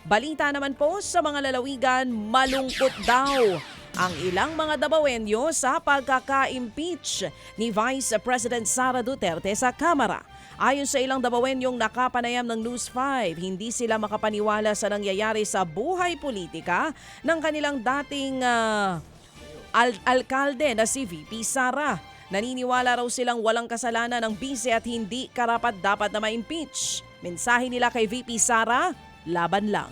Balita naman po sa mga lalawigan, malungkot daw ang ilang mga Dabawenyo sa pagkaka-impeach ni Vice President Sara Duterte sa Kamara. Ayon sa ilang Dabawenyong nakapanayam ng News 5, hindi sila makapaniwala sa nangyayari sa buhay politika ng kanilang dating alkalde na si VP Sara. Naniniwala raw silang walang kasalanan ng bise at hindi karapat-dapat na ma-impeach. Mensahe nila kay VP Sara, laban lang.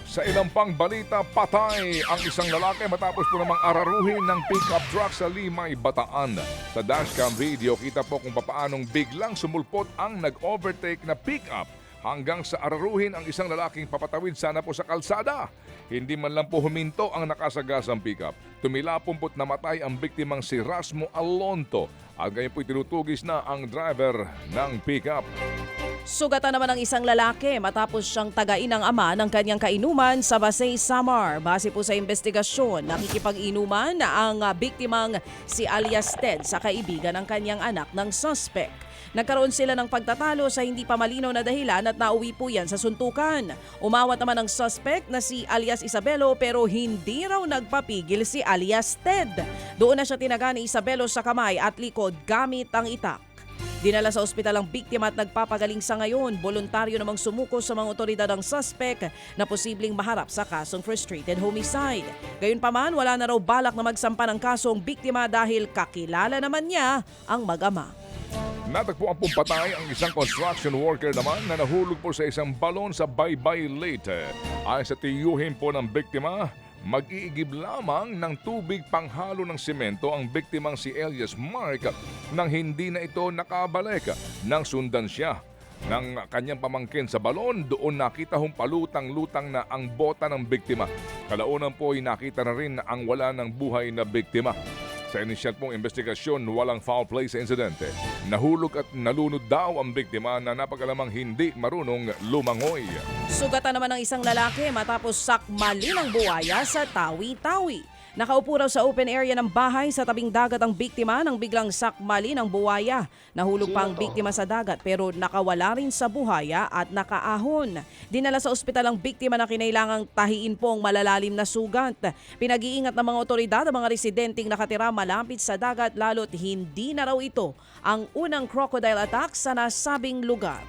Sa ilang pang balita, patay ang isang lalaki matapos po namang araruhin ng pickup truck sa Limay, Bataan. Sa dashcam video, kita po kung paanong biglang sumulpot ang nag-overtake na pickup hanggang sa araruhin ang isang lalaking papatawid sana po sa kalsada. Hindi man lang po huminto ang nakasagasang pickup. Tumilapumpot na matay ang biktimang si Rasmo Alonto at ngayon po'y tinutugis na ang driver ng pickup. Sugatan naman ang isang lalaki matapos siyang tagain ng ama ng kanyang kainuman sa Basay, Samar. Base po sa investigasyon, nakikipag-inuman ang biktimang si alias Ted sa kaibigan ng kanyang anak ng suspect. Nagkaroon sila ng pagtatalo sa hindi pa malinaw na dahilan at nauwi po yan sa suntukan. Umawat naman ang suspect na si alias Isabelo pero hindi raw nagpapigil si alias Ted. Doon na siya tinaga ni Isabelo sa kamay at likod gamit ang itak. Dinala sa ospital ang biktima at nagpapagaling sa ngayon. Voluntaryo namang sumuko sa mga otoridad ang suspect na posibleng maharap sa kasong frustrated homicide. Gayunpaman, wala na raw balak na magsampa ng kaso ang biktima dahil kakilala naman niya ang mag-ama. Natagpuan pong patay ang isang construction worker naman na nahulog po sa isang balon sa Baybay, Leyte. Ayon sa tiyuhin po ng biktima, mag-iigib lamang ng tubig panghalo ng simento ang biktimang si Elias Mark nang hindi na ito nakabalik. Nang sundan siya ng kanyang pamangkin sa balon, doon nakita hong palutang-lutang na ang bota ng biktima. Kalaunan po ay nakita na rin ang wala ng buhay na biktima. Sa inisyal pong investigasyon, walang foul play sa insidente. Nahulog at nalunod daw ang biktima na napag-alamang hindi marunong lumangoy. Sugatan naman ng isang lalaki matapos sakmalin ng buwaya sa Tawi-Tawi. Nakaupo raw sa open area ng bahay sa tabing dagat ang biktima nang biglang sakmali ng buwaya. Nahulog pa ang biktima sa dagat pero nakawala rin sa buhaya at nakaahon. Dinala sa ospital ang biktima na kinailangang tahiin po ang malalalim na sugat. Pinag-iingat ng mga otoridad ang mga residenteng nakatira malapit sa dagat lalo't hindi na raw ito ang unang crocodile attack sa nasabing lugar.